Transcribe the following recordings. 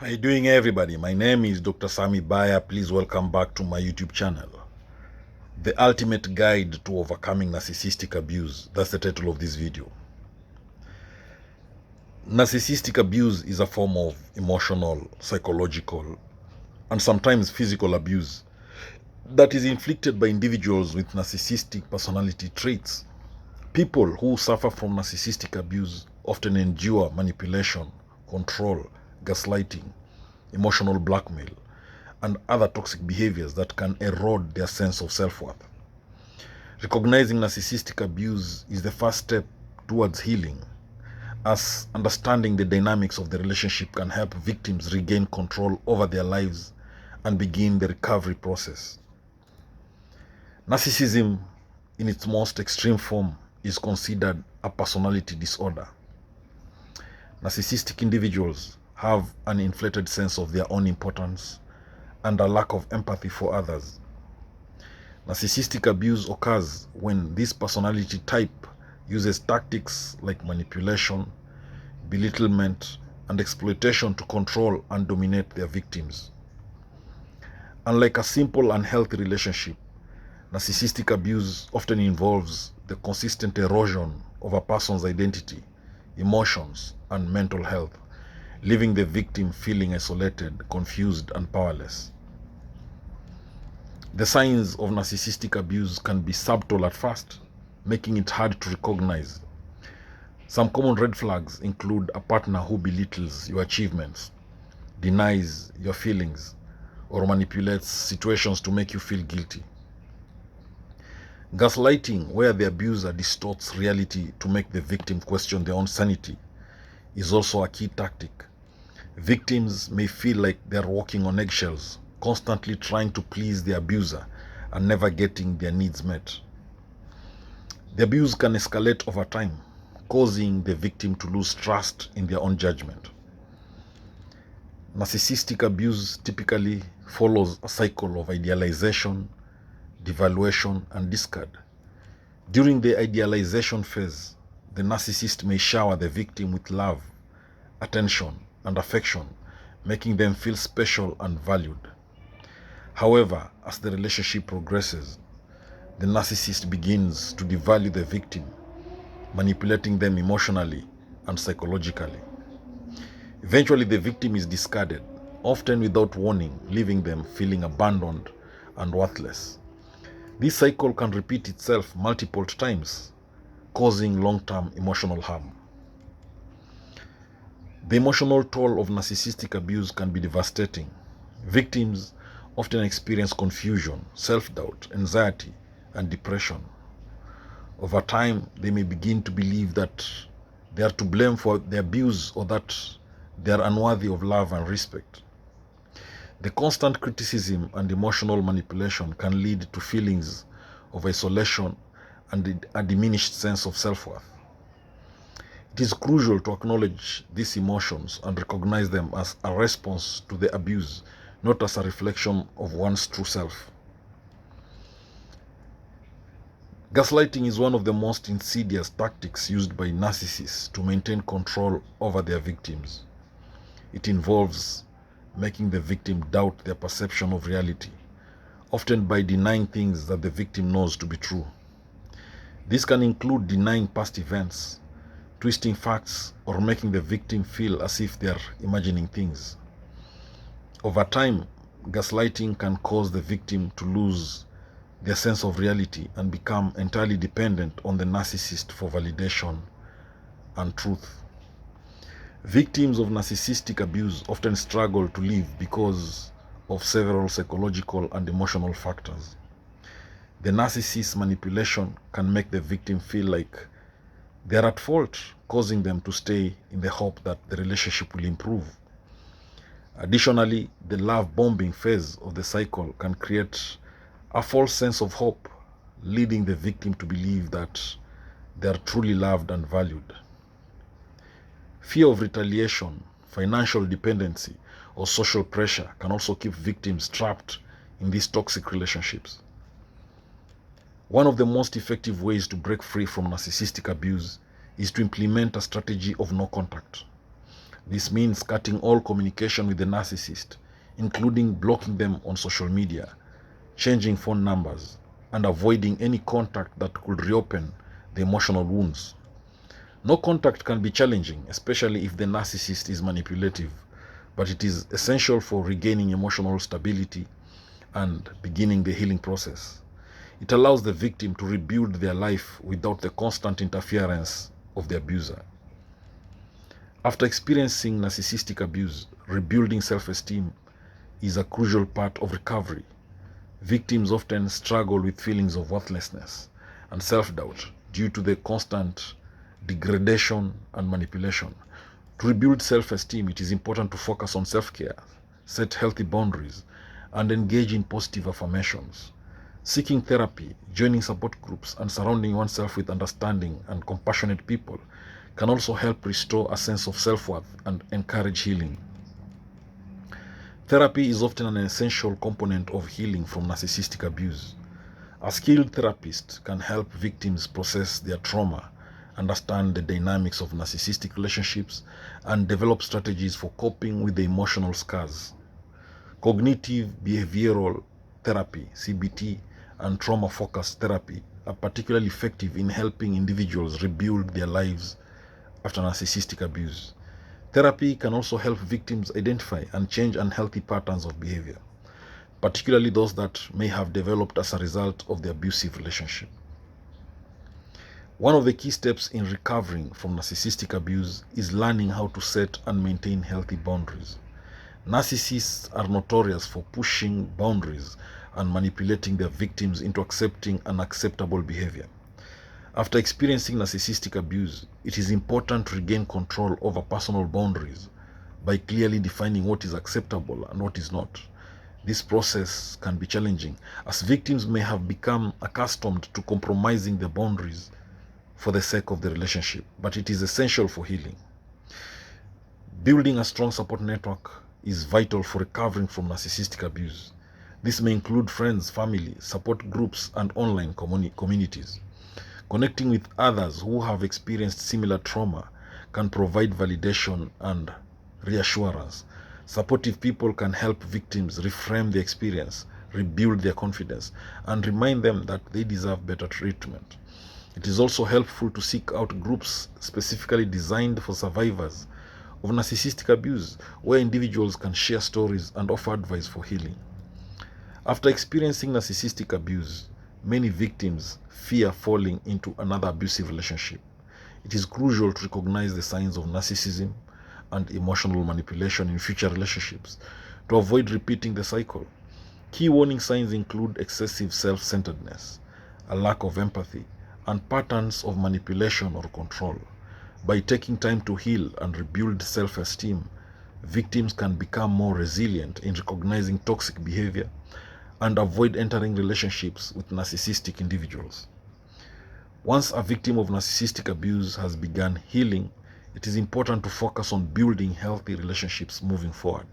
How you doing, everybody? My name is Dr. Sami Baya. Please welcome back to my YouTube channel. The ultimate guide to overcoming narcissistic abuse. That's the title of this video. Narcissistic abuse is a form of emotional, psychological, and sometimes physical abuse that is inflicted by individuals with narcissistic personality traits. People who suffer from narcissistic abuse often endure manipulation, control, gaslighting, emotional blackmail, and other toxic behaviors that can erode their sense of self-worth. Recognizing narcissistic abuse is the first step towards healing, as understanding the dynamics of the relationship can help victims regain control over their lives and begin the recovery process. Narcissism, in its most extreme form, is considered a personality disorder. Narcissistic individuals have an inflated sense of their own importance and a lack of empathy for others. Narcissistic abuse occurs when this personality type uses tactics like manipulation, belittlement, and exploitation to control and dominate their victims. Unlike a simple and healthy relationship, narcissistic abuse often involves the consistent erosion of a person's identity, emotions, and mental health, leaving the victim feeling isolated, confused, and powerless. The signs of narcissistic abuse can be subtle at first, making it hard to recognize. Some common red flags include a partner who belittles your achievements, denies your feelings, or manipulates situations to make you feel guilty. Gaslighting, where the abuser distorts reality to make the victim question their own sanity, is also a key tactic. Victims may feel like they're walking on eggshells, constantly trying to please the abuser and never getting their needs met. The abuse can escalate over time, causing the victim to lose trust in their own judgment. Narcissistic abuse typically follows a cycle of idealization, devaluation, and discard. During the idealization phase, the narcissist may shower the victim with love, attention, and affection, making them feel special and valued. However, as the relationship progresses, the narcissist begins to devalue the victim, manipulating them emotionally and psychologically. Eventually, the victim is discarded, often without warning, leaving them feeling abandoned and worthless. This cycle can repeat itself multiple times, causing long-term emotional harm. The emotional toll of narcissistic abuse can be devastating. Victims often experience confusion, self-doubt, anxiety, and depression. Over time, they may begin to believe that they are to blame for the abuse or that they are unworthy of love and respect. The constant criticism and emotional manipulation can lead to feelings of isolation and a diminished sense of self-worth. It is crucial to acknowledge these emotions and recognize them as a response to the abuse, not as a reflection of one's true self. Gaslighting is one of the most insidious tactics used by narcissists to maintain control over their victims. It involves making the victim doubt their perception of reality, often by denying things that the victim knows to be true. This can include denying past events, twisting facts, or making the victim feel as if they are imagining things. Over time, gaslighting can cause the victim to lose their sense of reality and become entirely dependent on the narcissist for validation and truth. Victims of narcissistic abuse often struggle to live because of several psychological and emotional factors. The narcissist's manipulation can make the victim feel like they are at fault, causing them to stay in the hope that the relationship will improve. Additionally, the love bombing phase of the cycle can create a false sense of hope, leading the victim to believe that they are truly loved and valued. Fear of retaliation, financial dependency, or social pressure can also keep victims trapped in these toxic relationships. One of the most effective ways to break free from narcissistic abuse is to implement a strategy of no contact. This means cutting all communication with the narcissist, including blocking them on social media, changing phone numbers, and avoiding any contact that could reopen the emotional wounds. No contact can be challenging, especially if the narcissist is manipulative, but it is essential for regaining emotional stability and beginning the healing process. It allows the victim to rebuild their life without the constant interference of the abuser. After experiencing narcissistic abuse, rebuilding self-esteem is a crucial part of recovery. Victims often struggle with feelings of worthlessness and self-doubt due to the constant degradation and manipulation. To rebuild self-esteem, it is important to focus on self-care, set healthy boundaries, and engage in positive affirmations. Seeking therapy, joining support groups, and surrounding oneself with understanding and compassionate people can also help restore a sense of self-worth and encourage healing. Therapy is often an essential component of healing from narcissistic abuse. A skilled therapist can help victims process their trauma, understand the dynamics of narcissistic relationships, and develop strategies for coping with the emotional scars. Cognitive behavioral therapy, CBT, and trauma-focused therapy are particularly effective in helping individuals rebuild their lives after narcissistic abuse. Therapy can also help victims identify and change unhealthy patterns of behavior, particularly those that may have developed as a result of the abusive relationship. One of the key steps in recovering from narcissistic abuse is learning how to set and maintain healthy boundaries. Narcissists are notorious for pushing boundaries and manipulating their victims into accepting unacceptable behavior. After experiencing narcissistic abuse, it is important to regain control over personal boundaries by clearly defining what is acceptable and what is not. This process can be challenging, as victims may have become accustomed to compromising their boundaries for the sake of the relationship, but it is essential for healing. Building a strong support network is vital for recovering from narcissistic abuse. This may include friends, family, support groups, and online communities. Connecting with others who have experienced similar trauma can provide validation and reassurance. Supportive people can help victims reframe the experience, rebuild their confidence, and remind them that they deserve better treatment. It is also helpful to seek out groups specifically designed for survivors of narcissistic abuse, where individuals can share stories and offer advice for healing. After experiencing narcissistic abuse, many victims fear falling into another abusive relationship. It is crucial to recognize the signs of narcissism and emotional manipulation in future relationships to avoid repeating the cycle. Key warning signs include excessive self-centeredness, a lack of empathy, and patterns of manipulation or control. By taking time to heal and rebuild self-esteem, victims can become more resilient in recognizing toxic behavior and avoid entering relationships with narcissistic individuals. Once a victim of narcissistic abuse has begun healing, it is important to focus on building healthy relationships moving forward.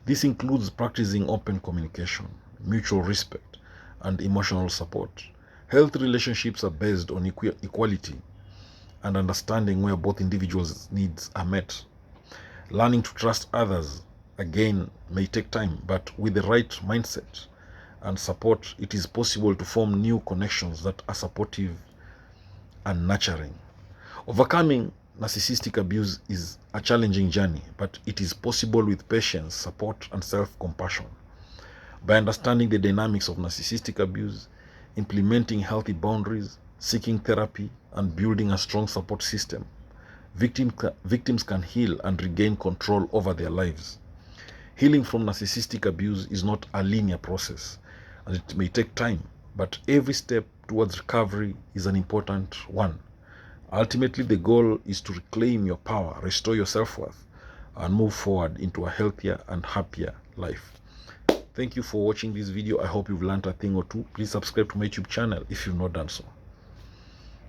This includes practicing open communication, mutual respect, and emotional support. Healthy relationships are based on equality and understanding, where both individuals' needs are met. Learning to trust others, again, may take time, but with the right mindset and support, it is possible to form new connections that are supportive and nurturing. Overcoming narcissistic abuse is a challenging journey, but it is possible with patience, support, and self-compassion. By understanding the dynamics of narcissistic abuse, implementing healthy boundaries, seeking therapy, and building a strong support system, victims can heal and regain control over their lives. Healing from narcissistic abuse is not a linear process, and it may take time, but every step towards recovery is an important one. Ultimately, the goal is to reclaim your power, restore your self-worth, and move forward into a healthier and happier life. Thank you for watching this video. I hope you've learned a thing or two. Please subscribe to my YouTube channel if you've not done so.